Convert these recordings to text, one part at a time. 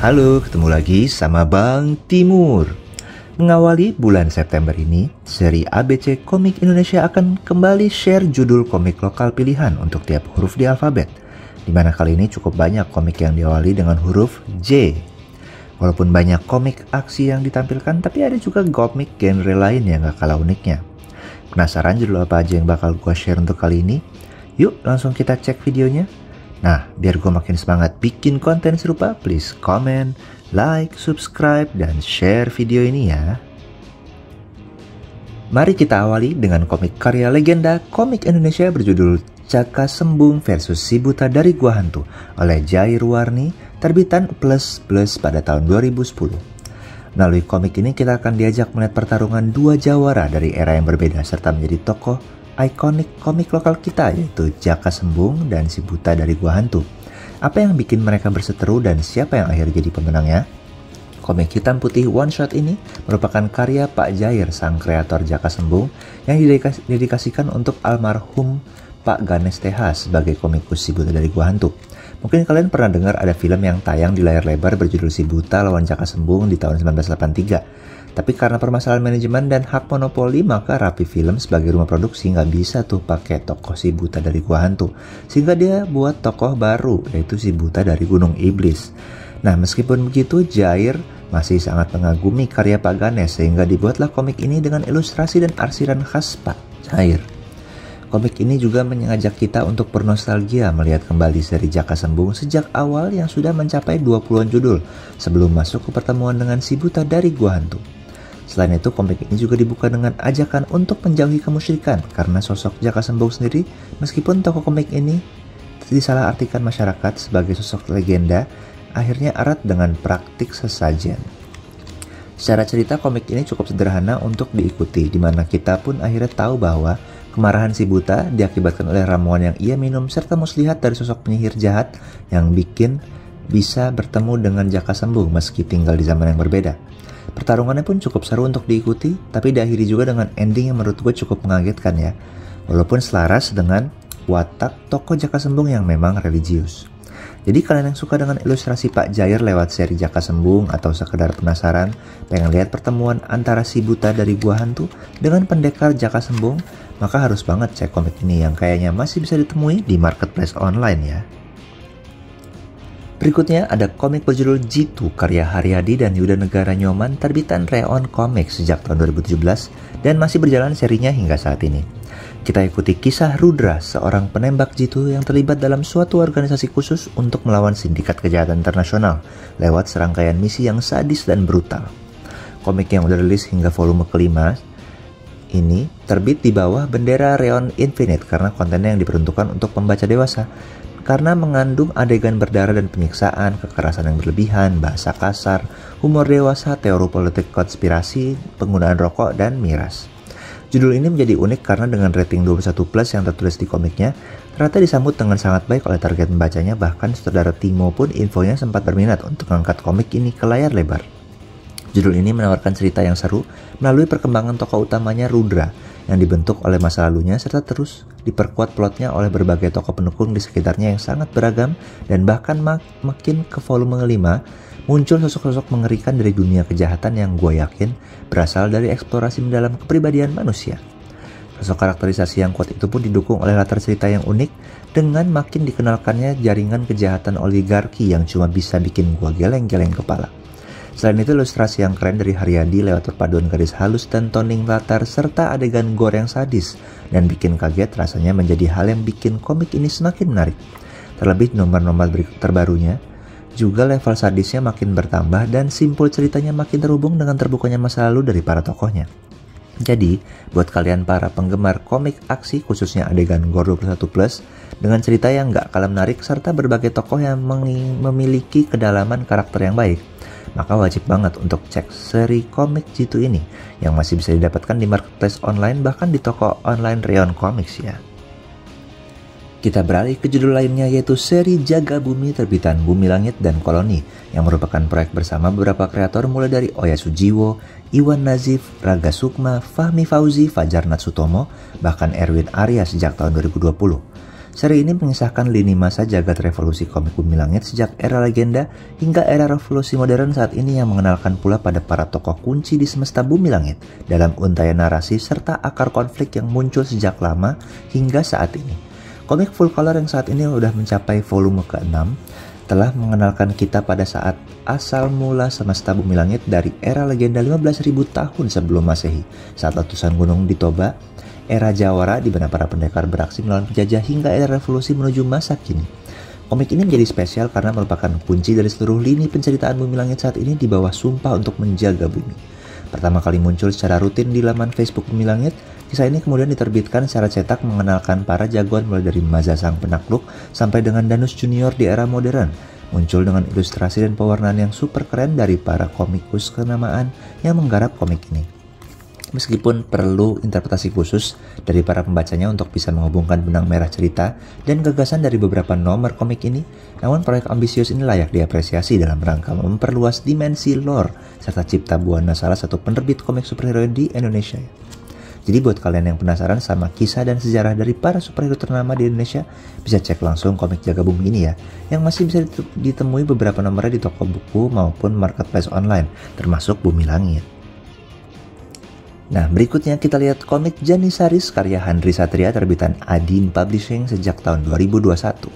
Halo, ketemu lagi sama Bang Timur. Mengawali bulan September ini, seri ABC Komik Indonesia akan kembali share judul komik lokal pilihan untuk tiap huruf di alfabet. Dimana kali ini cukup banyak komik yang diawali dengan huruf J. Walaupun banyak komik aksi yang ditampilkan, tapi ada juga komik genre lain yang gak kalah uniknya. Penasaran judul apa aja yang bakal gue share untuk kali ini? Yuk langsung kita cek videonya. Nah, biar gue makin semangat bikin konten serupa, please comment, like, subscribe, dan share video ini ya. Mari kita awali dengan komik karya legenda komik Indonesia berjudul Jaka Sembung versus Si Buta dari Gua Hantu oleh Jair Warni, terbitan Plus Plus pada tahun 2010. Melalui komik ini kita akan diajak melihat pertarungan dua jawara dari era yang berbeda serta menjadi tokoh ikonik komik lokal kita, yaitu Jaka Sembung dan Si Buta dari Gua Hantu. Apa yang bikin mereka berseteru dan siapa yang akhirnya jadi pemenangnya? Komik hitam putih one shot ini merupakan karya Pak Jair, sang kreator Jaka Sembung, yang didedikasikan untuk almarhum Pak Ganes TH sebagai komikus Si Buta dari Gua Hantu. Mungkin kalian pernah dengar ada film yang tayang di layar lebar berjudul Si Buta lawan Jaka Sembung di tahun 1983. Tapi karena permasalahan manajemen dan hak monopoli, maka Rapi Film sebagai rumah produksi nggak bisa tuh pakai tokoh Si Buta dari Gua Hantu. Sehingga dia buat tokoh baru, yaitu Si Buta dari Gunung Iblis. Nah, meskipun begitu, Jair masih sangat mengagumi karya Pak Ganes, sehingga dibuatlah komik ini dengan ilustrasi dan arsiran khas Pak Jair. Komik ini juga mengajak kita untuk bernostalgia melihat kembali seri Jaka Sembung sejak awal yang sudah mencapai 20-an judul sebelum masuk ke pertemuan dengan Si Buta dari Gua Hantu. Selain itu, komik ini juga dibuka dengan ajakan untuk menjauhi kemusyrikan karena sosok Jaka Sembung sendiri, meskipun tokoh komik ini disalahartikan masyarakat sebagai sosok legenda, akhirnya erat dengan praktik sesajen. Secara cerita, komik ini cukup sederhana untuk diikuti, di mana kita pun akhirnya tahu bahwa kemarahan Si Buta diakibatkan oleh ramuan yang ia minum serta muslihat dari sosok penyihir jahat yang bikin bisa bertemu dengan Jaka Sembung meski tinggal di zaman yang berbeda. Pertarungannya pun cukup seru untuk diikuti, tapi diakhiri juga dengan ending yang menurut gue cukup mengagetkan ya. Walaupun selaras dengan watak tokoh Jaka Sembung yang memang religius. Jadi kalian yang suka dengan ilustrasi Pak Jair lewat seri Jaka Sembung atau sekedar penasaran pengen lihat pertemuan antara Si Buta dari Gua Hantu dengan pendekar Jaka Sembung, maka harus banget cek komik ini yang kayaknya masih bisa ditemui di marketplace online ya. Berikutnya ada komik berjudul Jitu karya Haryadi dan Yuda Negara Nyoman, terbitan Reon Comics sejak tahun 2017 dan masih berjalan serinya hingga saat ini. Kita ikuti kisah Rudra, seorang penembak jitu yang terlibat dalam suatu organisasi khusus untuk melawan sindikat kejahatan internasional lewat serangkaian misi yang sadis dan brutal. Komik yang udah rilis hingga volume kelima ini terbit di bawah bendera Reon Infinite karena kontennya yang diperuntukkan untuk pembaca dewasa. Karena mengandung adegan berdarah dan penyiksaan, kekerasan yang berlebihan, bahasa kasar, humor dewasa, teori politik konspirasi, penggunaan rokok, dan miras. Judul ini menjadi unik karena dengan rating 21+ yang tertulis di komiknya, ternyata disambut dengan sangat baik oleh target pembacanya, bahkan sutradara Timo pun infonya sempat berminat untuk mengangkat komik ini ke layar lebar. Judul ini menawarkan cerita yang seru melalui perkembangan tokoh utamanya Rudra yang dibentuk oleh masa lalunya serta terus diperkuat plotnya oleh berbagai tokoh pendukung di sekitarnya yang sangat beragam, dan bahkan makin ke volume 5 muncul sosok-sosok mengerikan dari dunia kejahatan yang gue yakin berasal dari eksplorasi mendalam kepribadian manusia. Sosok karakterisasi yang kuat itu pun didukung oleh latar cerita yang unik dengan makin dikenalkannya jaringan kejahatan oligarki yang cuma bisa bikin gue geleng-geleng kepala. Selain itu, ilustrasi yang keren dari Haryadi lewat perpaduan garis halus dan toning latar serta adegan gore yang sadis dan bikin kaget rasanya menjadi hal yang bikin komik ini semakin menarik. Terlebih nomor-nomor terbarunya, juga level sadisnya makin bertambah dan simpul ceritanya makin terhubung dengan terbukanya masa lalu dari para tokohnya. Jadi, buat kalian para penggemar komik aksi khususnya adegan gore 21+, dengan cerita yang gak kalah menarik serta berbagai tokoh yang memiliki kedalaman karakter yang baik, maka wajib banget untuk cek seri komik Jitu ini yang masih bisa didapatkan di marketplace online bahkan di toko online Reon Comics ya. Kita beralih ke judul lainnya, yaitu seri Jaga Bumi terbitan Bumi Langit dan Koloni yang merupakan proyek bersama beberapa kreator mulai dari Oya Sujiwo, Iwan Nazif, Raga Sukma, Fahmi Fauzi, Fajar Natsutomo, bahkan Erwin Arya sejak tahun 2020. Seri ini mengisahkan lini masa jagat revolusi komik Bumi Langit sejak era legenda hingga era revolusi modern saat ini yang mengenalkan pula pada para tokoh kunci di semesta Bumi Langit dalam untaian narasi serta akar konflik yang muncul sejak lama hingga saat ini. Komik full color yang saat ini sudah mencapai volume ke-6 telah mengenalkan kita pada saat asal mula semesta Bumi Langit dari era legenda 15.000 tahun sebelum Masehi, saat letusan gunung di Toba, era Jawara di mana para pendekar beraksi melawan penjajah hingga era revolusi menuju masa kini. Komik ini menjadi spesial karena merupakan kunci dari seluruh lini penceritaan Bumi Langit saat ini di bawah sumpah untuk menjaga bumi. Pertama kali muncul secara rutin di laman Facebook Bumi Langit, kisah ini kemudian diterbitkan secara cetak mengenalkan para jagoan mulai dari Maza Sang Penakluk sampai dengan Danus Junior di era modern. Muncul dengan ilustrasi dan pewarnaan yang super keren dari para komikus kenamaan yang menggarap komik ini. Meskipun perlu interpretasi khusus dari para pembacanya untuk bisa menghubungkan benang merah cerita dan gagasan dari beberapa nomor komik ini, namun proyek ambisius ini layak diapresiasi dalam rangka memperluas dimensi lore serta cipta buana salah satu penerbit komik superhero di Indonesia. Jadi buat kalian yang penasaran sama kisah dan sejarah dari para superhero ternama di Indonesia, bisa cek langsung komik Jaga Bumi ini ya, yang masih bisa ditemui beberapa nomornya di toko buku maupun marketplace online, termasuk Bumi Langit. Nah, berikutnya kita lihat komik Janissaries karya Handri Satria terbitan Adin Publishing sejak tahun 2021.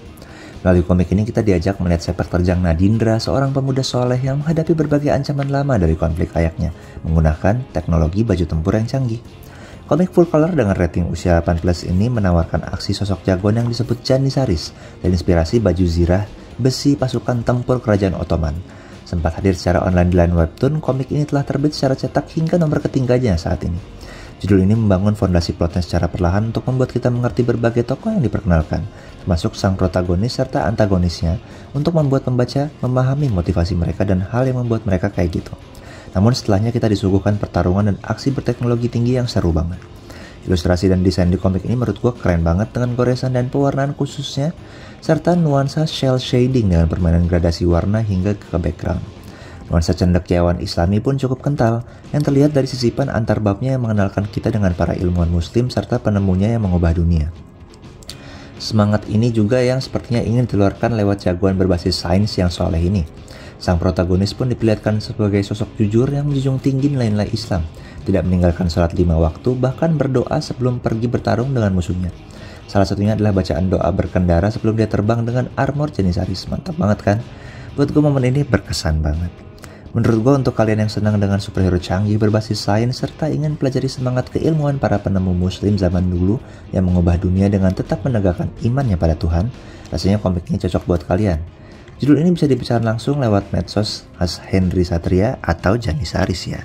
Melalui komik ini kita diajak melihat sepak terjang Nadindra, seorang pemuda soleh yang menghadapi berbagai ancaman lama dari konflik ayahnya menggunakan teknologi baju tempur yang canggih. Komik full color dengan rating usia 18 ini menawarkan aksi sosok jagoan yang disebut Janissaries dan inspirasi baju zirah besi pasukan tempur kerajaan Ottoman. Sempat hadir secara online di line webtoon, komik ini telah terbit secara cetak hingga nomor ketiganya saat ini. Judul ini membangun fondasi plotnya secara perlahan untuk membuat kita mengerti berbagai tokoh yang diperkenalkan, termasuk sang protagonis serta antagonisnya, untuk membuat pembaca memahami motivasi mereka dan hal yang membuat mereka kayak gitu. Namun setelahnya kita disuguhkan pertarungan dan aksi berteknologi tinggi yang seru banget. Ilustrasi dan desain di komik ini menurut gue keren banget dengan goresan dan pewarnaan khususnya, serta nuansa shell shading dengan permainan gradasi warna hingga ke background. Nuansa cendekiawan Islami pun cukup kental, yang terlihat dari sisipan antar babnya yang mengenalkan kita dengan para ilmuwan muslim serta penemunya yang mengubah dunia. Semangat ini juga yang sepertinya ingin dikeluarkan lewat jagoan berbasis sains yang soleh ini. Sang protagonis pun diperlihatkan sebagai sosok jujur yang menjunjung tinggi nilai-nilai Islam, tidak meninggalkan sholat 5 waktu, bahkan berdoa sebelum pergi bertarung dengan musuhnya. Salah satunya adalah bacaan doa berkendara sebelum dia terbang dengan armor Janissaries. Mantap banget kan? Buat gue momen ini berkesan banget. Menurut gue untuk kalian yang senang dengan superhero canggih berbasis sains serta ingin pelajari semangat keilmuan para penemu muslim zaman dulu yang mengubah dunia dengan tetap menegakkan imannya pada Tuhan, rasanya komik ini cocok buat kalian. Judul ini bisa dibicarakan langsung lewat medsos khas Handri Satria atau Janissaries ya.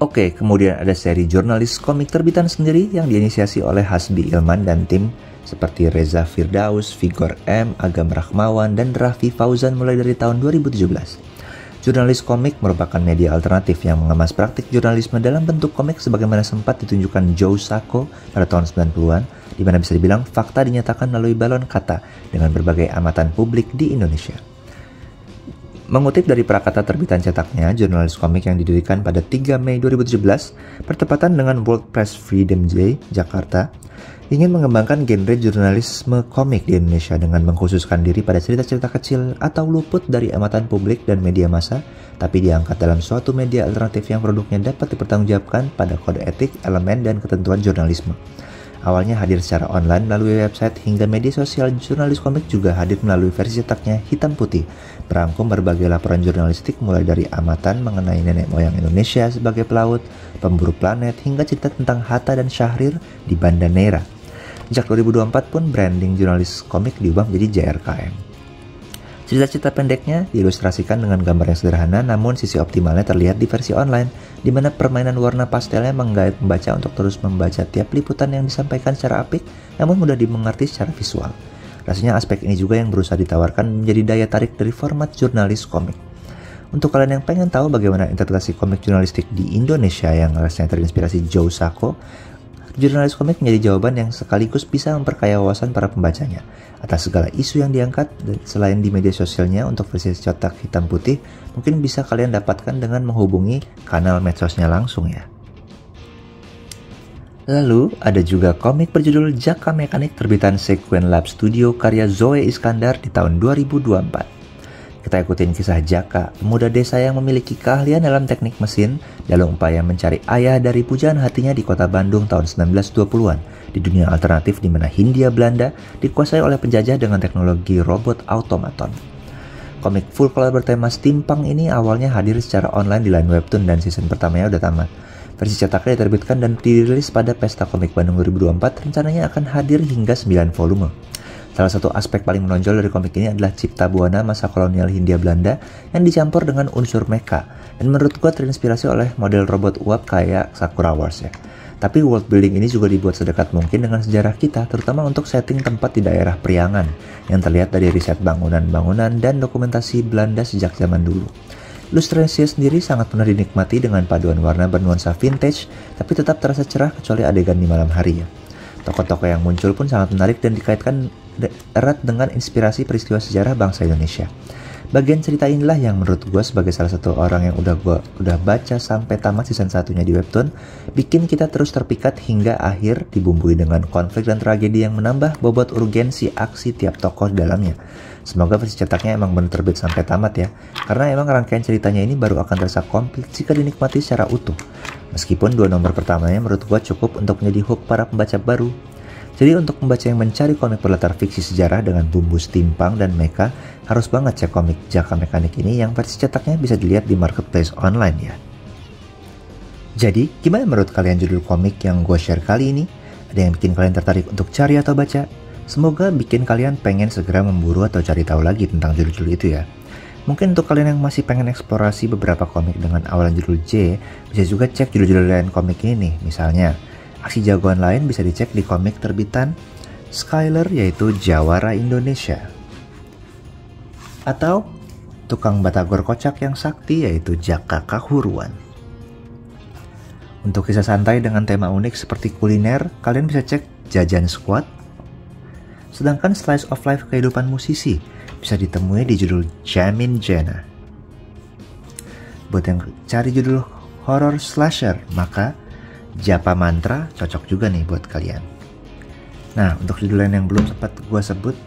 Oke, kemudian ada seri jurnalis komik terbitan sendiri yang diinisiasi oleh Hasbi Ilman dan tim seperti Reza Firdaus, Vigor M, Agam Rahmawan, dan Raffi Fauzan mulai dari tahun 2017. Jurnalis komik merupakan media alternatif yang mengemas praktik jurnalisme dalam bentuk komik sebagaimana sempat ditunjukkan Joe Sacco pada tahun 90-an, di mana bisa dibilang fakta dinyatakan melalui balon kata dengan berbagai amatan publik di Indonesia. Mengutip dari prakata terbitan cetaknya, jurnalis komik yang didirikan pada 3 Mei 2017, bertepatan dengan World Press Freedom Day, Jakarta, ingin mengembangkan genre jurnalisme komik di Indonesia dengan mengkhususkan diri pada cerita-cerita kecil atau luput dari amatan publik dan media massa, tapi diangkat dalam suatu media alternatif yang produknya dapat dipertanggungjawabkan pada kode etik, elemen, dan ketentuan jurnalisme. Awalnya hadir secara online melalui website hingga media sosial, jurnalis komik juga hadir melalui versi cetaknya hitam putih, merangkum berbagai laporan jurnalistik mulai dari amatan mengenai nenek moyang Indonesia sebagai pelaut, pemburu planet, hingga cerita tentang Hatta dan Syahrir di Banda Neira. Sejak 2024 pun branding jurnalis komik diubah menjadi JRKM. Cerita-cerita pendeknya diilustrasikan dengan gambar yang sederhana, namun sisi optimalnya terlihat di versi online, di mana permainan warna pastelnya menggait pembaca untuk terus membaca tiap liputan yang disampaikan secara apik, namun mudah dimengerti secara visual. Rasanya aspek ini juga yang berusaha ditawarkan menjadi daya tarik dari format jurnalis komik. Untuk kalian yang pengen tahu bagaimana interpretasi komik jurnalistik di Indonesia yang rasanya terinspirasi Joe Sacco, jurnalis komik menjadi jawaban yang sekaligus bisa memperkaya wawasan para pembacanya atas segala isu yang diangkat. Selain di media sosialnya, untuk versi cetak hitam putih mungkin bisa kalian dapatkan dengan menghubungi kanal medsosnya langsung ya. Lalu ada juga komik berjudul Jaka Mekanik terbitan Sequin Lab Studio karya Zoe Iskandar di tahun 2024. Kita ikutin kisah Jaka, pemuda desa yang memiliki keahlian dalam teknik mesin dalam upaya mencari ayah dari pujaan hatinya di kota Bandung tahun 1920-an di dunia alternatif di mana Hindia Belanda dikuasai oleh penjajah dengan teknologi robot automaton. Komik full color bertema steampunk ini awalnya hadir secara online di line webtoon dan season pertamanya udah tamat. Versi cetaknya diterbitkan dan dirilis pada Pesta Komik Bandung 2024, rencananya akan hadir hingga 9 volume. Salah satu aspek paling menonjol dari komik ini adalah cipta buana masa kolonial Hindia Belanda yang dicampur dengan unsur mecha, dan menurut gua terinspirasi oleh model robot uap kayak Sakura Wars ya. Tapi world building ini juga dibuat sedekat mungkin dengan sejarah kita, terutama untuk setting tempat di daerah Priangan, yang terlihat dari riset bangunan-bangunan dan dokumentasi Belanda sejak zaman dulu. Ilustrasinya sendiri sangat mudah dinikmati dengan paduan warna bernuansa vintage, tapi tetap terasa cerah kecuali adegan di malam hari ya. Tokoh-tokoh yang muncul pun sangat menarik dan dikaitkan erat dengan inspirasi peristiwa sejarah bangsa Indonesia. Bagian cerita inilah yang menurut gue sebagai salah satu orang yang udah baca sampai tamat season satunya di webtoon, bikin kita terus terpikat hingga akhir dibumbui dengan konflik dan tragedi yang menambah bobot urgensi aksi tiap tokoh di dalamnya. Semoga versi cetaknya emang benar terbit sampai tamat ya, karena emang rangkaian ceritanya ini baru akan terasa komplit jika dinikmati secara utuh. Meskipun 2 nomor pertamanya menurut gue cukup untuk menjadi hook para pembaca baru. Jadi untuk pembaca yang mencari komik berlatar fiksi sejarah dengan bumbu steampunk dan mecha, harus banget cek komik Jaka Mekanik ini yang versi cetaknya bisa dilihat di marketplace online ya. Jadi, gimana menurut kalian judul komik yang gue share kali ini? Ada yang bikin kalian tertarik untuk cari atau baca? Semoga bikin kalian pengen segera memburu atau cari tahu lagi tentang judul-judul itu ya. Mungkin untuk kalian yang masih pengen eksplorasi beberapa komik dengan awalan judul J, bisa juga cek judul-judul lain komik ini nih. Misalnya, aksi jagoan lain bisa dicek di komik terbitan Skyler yaitu Jawara Indonesia. Atau tukang batagor kocak yang sakti yaitu Jaka Kahuruan. Untuk kisah santai dengan tema unik seperti kuliner, kalian bisa cek Jajan Squad. Sedangkan slice of life kehidupan musisi bisa ditemui di judul Jamin Jena. Buat yang cari judul horror slasher, maka Japa Mantra cocok juga nih buat kalian. Nah, untuk judul lain yang belum sempat gue sebut,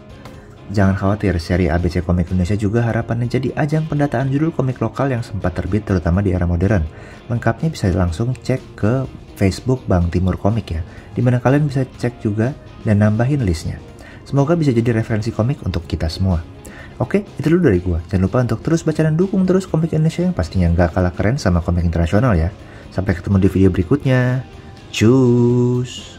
jangan khawatir, seri ABC Komik Indonesia juga harapannya jadi ajang pendataan judul komik lokal yang sempat terbit terutama di era modern. Lengkapnya bisa langsung cek ke Facebook Bang Timur Komik ya, dimana kalian bisa cek juga dan nambahin listnya. Semoga bisa jadi referensi komik untuk kita semua. Oke, itu dulu dari gue. Jangan lupa untuk terus baca dan dukung terus komik Indonesia yang pastinya gak kalah keren sama komik internasional ya. Sampai ketemu di video berikutnya. Cus!